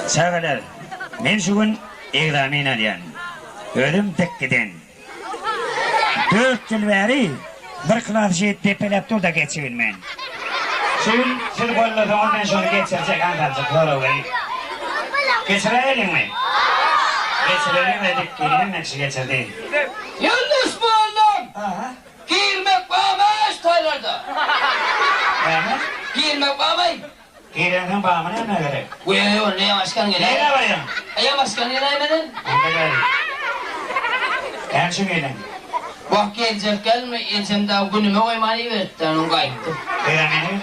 Sağlar. Men şu gün egzamin alyan. Ölüm tekkiden. 4 yıl beri bir klas jet tepelep dur da geçirin men. Şun siz kolladı ondan sonra geçirecek antalcık doğru verin. Geçirelim mi? Geçirelim dedik gelin nekşi geçirdi. Yanlış mı oğlum? Aha. Giyirmek bağımız toylarda. Aha. Giyirmek bağımay. Girenin bağımına ne gerek? Uyuyor ne başkan gele? Neyle var ya? Ya başkan gele hemenin? Ne gerek? Gerçi gelin. Bak gelecek gelme ilçem daha günüme koymayı verdi onun kayıttı. Girenin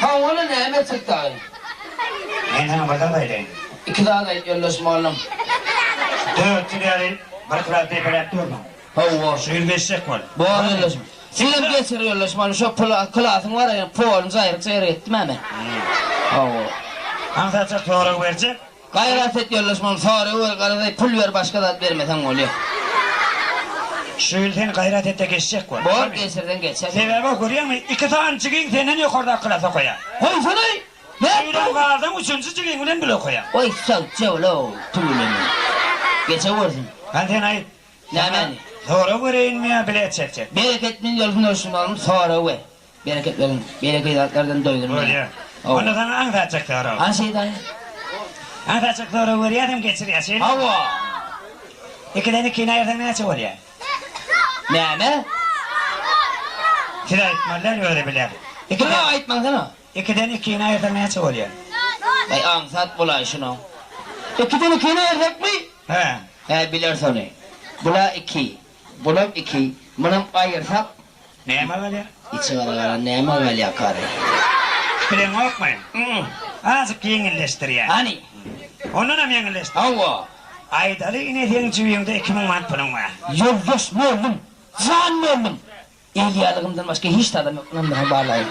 Ha oğlum ne hemet çıktı abi? ben sana badaldaydım. 2 daha da yollaşma oğlum. 4 yıl beri bir klas tepelep durma. Ha Suyun geçecek var. bu arada yollaşma. Sizin geçir yollaşmanı şu klasın var ya puanı zayır ettim hemen. Ha Antalcık doğru verecek. gayret et yollaşmanı sonra ver karada pul ver başka da vermeden oluyor. Şu ülkenin gayret ette geçecek var. Bu geçirden geçer. Sebebi görüyor musun? 2 tane çıkın senden yukarıda klasa koyar. Hey sana ne? Suydan kaldım 3. çıkın ulan bile koyar. Oy sağ çevlo tululun. Geçeversin. Ben seni Ne ben? doğru vereyim mi ya bile çekecek. Bereketmin yolun olsun oğlum sonra ver. Bereket verin. Bereketlerden doydurun. Böyle. Onu sana Antalcık doğru. Ha şeyden. Antalcık doğru veriyorum geçiriyorsun. Hava. 2'den 2'nin ayırdan ne çıkıyor ya? Ne? Silah etmeler öyle bile. Kime ait man sana? 2'den 2'nin ayırdan ne çıkıyor ya? Ay ansat bulay şunu. 2'den 2'ne erdik mi? He. He bilirsin ne. Bula 2. Bula 2. Bunun ayırsak. Ne mi böyle? İçi var ne mi böyle yakar? Bilen yok mu? Azıcık yengilleştir ya. Hani? Onu da mı yengilleştir? Hava. Aydalı yine senin cüviyinde 2000 manat pulun var. Yoldaş mı oldum? Zan mı oldum? İlyalığımdan başka hiç tadım yok. Lan bana bağlayın.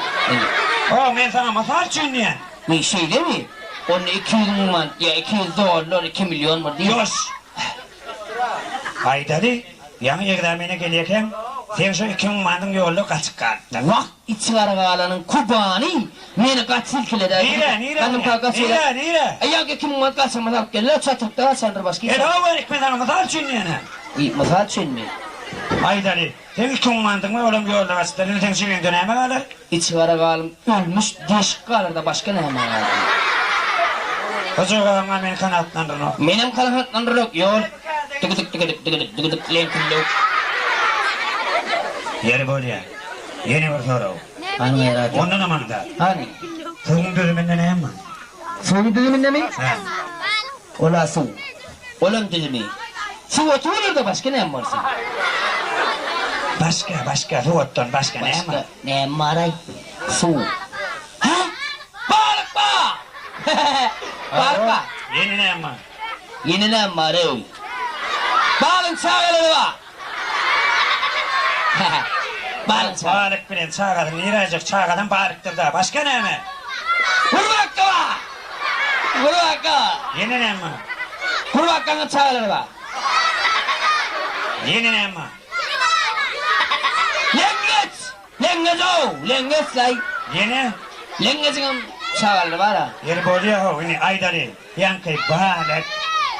O ben sana masal çünlüyen. Bir şey değil mi? Onun 200 man ya 200 dolar 2 milyon mu değil? Yoş. Aydalı yanı egzamine gelirken sen şu 2000 manatın yolu kaçık kaldın. Vah içeri kalanın kubani beni kaç silkeledi. Nire. Ayak 2 milyon kaçırmaz alıp gelirler çatıkta sandır başka. O var ben sana masal çünlüyen. İyi masal için mi? Aydalı sen 2000 manatın mı oğlum yolda kaçtın sen cüviyin döneme kalır. İçeri kalan ölmüş değişik kalır da başka ne hemen kalır? Hocam ben kanatlandırın o. Benim kanatlandırın yok yol. Tıkıdık lenkillik. Yeri böyle ya. Yeni bir soru. Hani herhalde? Ondan aman da. Hani? Suyun düzümünde ne yapma? Suyun düzümünde mi? He. Ola su. Oğlum düzümü. Su oturur da başka ne varsın? Başka su ottun başka ne yapma? Başka ne maray? Su. Ha? Balık ba! Balık ba! Yeni ne yapma? Yine ne maray? Balık çağırır ba! Balık çağırır. Balık bile çağırın, iracık çağırın balıktır da. Başka ne mi? Kurbağa ba! Kurbağa! Yeni ne mi? Kurbağanı çağırır ba! Yeni ne mi? Lengeç! Lengeç o! Lengeç say! Yeni? Lengecin çağırır ba da. Yeri böyle ya, yine aydalı. Yankı balık,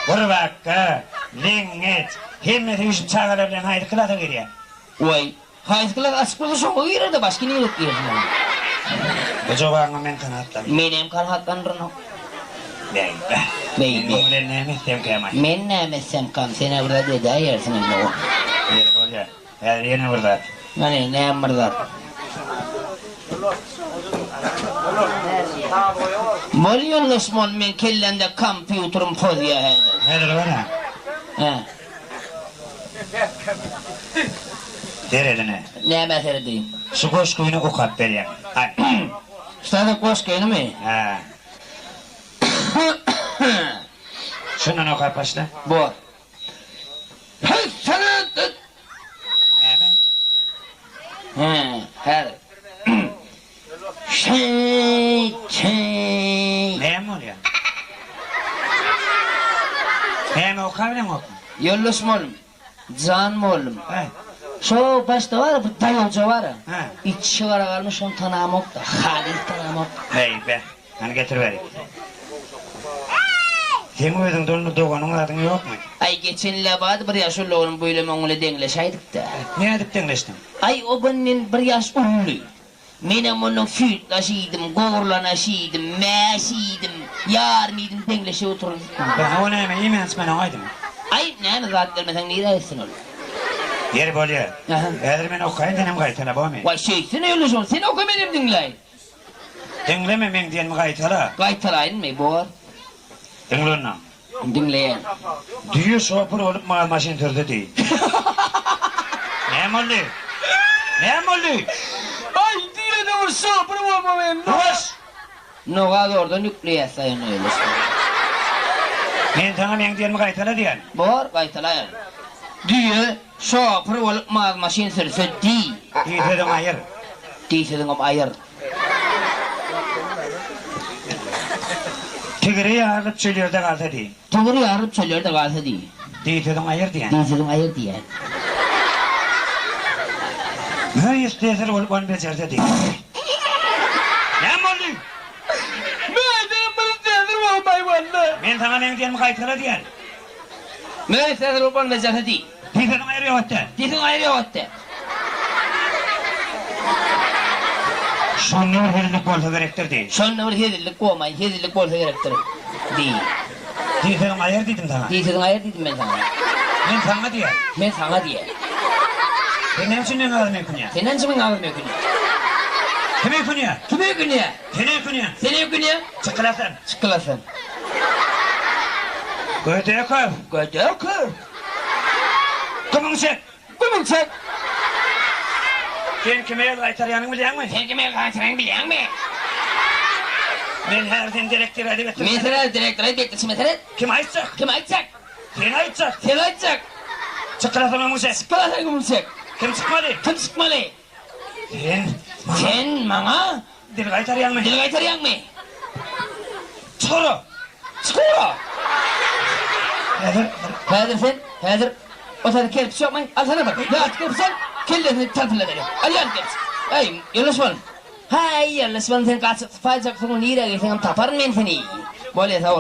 kurbaka, lingeç. Hemmeti yüzüm çağırır lan haydi kılata giriyor. Oy! Hayızkılar açıklığı şoku girer de başka niye yok girer? Kocaman men kanatlan. Benim kan hatlandırın. Bey. Bey. Bunu ne mi temkemay? Men ne mesem kan seni burada dedi yersin ne o. Yeri böyle ya. Her yeni burada. Hani ne emreder? Molyon Osman men kellende kompüterim pozya hedi. Nedir böyle? He. Deredine. Ne mesele diyeyim? Su koşkuyunu kokat ver ya. Hadi. Sana koşkayını mı? Ha. Şundan o başla. Bu. Hey sana. Ne mi? He. Her. Şey. Ne mi oluyor? Ne mi okuyabilir mi okuyun? Yolluş mu oğlum? Can mı oğlum? Ha. Şu başta var ya bu dayolca var ya. Ha. İçi var kalmış onun tanamok da. Halis tanamok. Hey be. Hani getir vereyim. Sen özün dolunu doğanın adın yok mu? Ay geçen labadı bir yaş oğlum böyle mongole dengleşaydık da. Ne edip denleştin? Ay o benim bir yaş ulu. Menem onun fütlaşıydım, gorlanaşıydım, meşiydim, yar mıydım dengleşe oturun. Ben o neyme imens bana aydım. Ay ne zat vermesen niye etsin oğlum? Yer bolya. Aha. Eğer ben okuyayım denem gaytala bu mi? Vay şey sen öyle son, sen oku benim dinleyin. Dengleme men diyen mi gaytala? Gaytalayın mı bu? Denglunna. Dinleyin. Düğü şoför olup mal maşin türdü değil. Ne mollu? Ne mollu? Ay diye de var şoför olmam hem. Navaş! Noga da orada nükleer sayın öyle. Men sana men diyen mi gaytala diyen? Bor gaytalayın. Diye şoför olup mal maşin sürse değil. İyi dedim hayır. Değilse om ayır. Tigri yarıp çölüyorda kaldı değil. Doğru yarıp söylüyor da gazı değil. Değil dedim hayır diyen. Değilse ayır diye. Ne istedir olup onu becerdi değil. Ne mollu? Madem bunu dedim olmay valla. Men sana men diyen mi gaytala diyen? Ne istedim olmay valla değil. Değil dedim hayır yok de. Değilse ayır yok de. Şunlu hırlık olsa gerektir değil. Şonla bir hedilik olmay, hedilik olsa gerektir. Değil. Değil dedim hayır dedim sana. Değilse ayır dedim ben sana. Men sana diyen. Ben sana diye. Sen ne için ne kadar men kunya? Senin için aldım yok günü. Kime kunya? Kime günü? Sene kunya. Senin günü? Çıkılasın. Çıkılasın. Göğde koy. Göde oku. Kumun çek. Kumun çek. Sen kime gaytar yanın bilen mi? Sen kime kaçıran bilen mi? Men her den direktör edip ettim. Mesela direktöre beklesin mesela. Kim aytacak? Kim açacak? Sen aytacak. Sen açacak. Çıkılasın kumun çek. Çıkılasın kumun çek. Kim çıkmadı? Kim çıkmalı? Sen. Sen bana Dil gaytar yanın mı? dil kaytarıyan mı? Çıkıra. Çıkıyor. Hazır. Hazır sen, hazır. O tarafı kelpisi yok mu? Al sana bak. Ya at kelpisen, kellesini tarafıyla derim. Al yan kelpisi. Ay, yollaşman. Hay, yollaşman sen kaçıp fayacak sonra niye de gelsen taparım ben seni. Böyle sağ ol.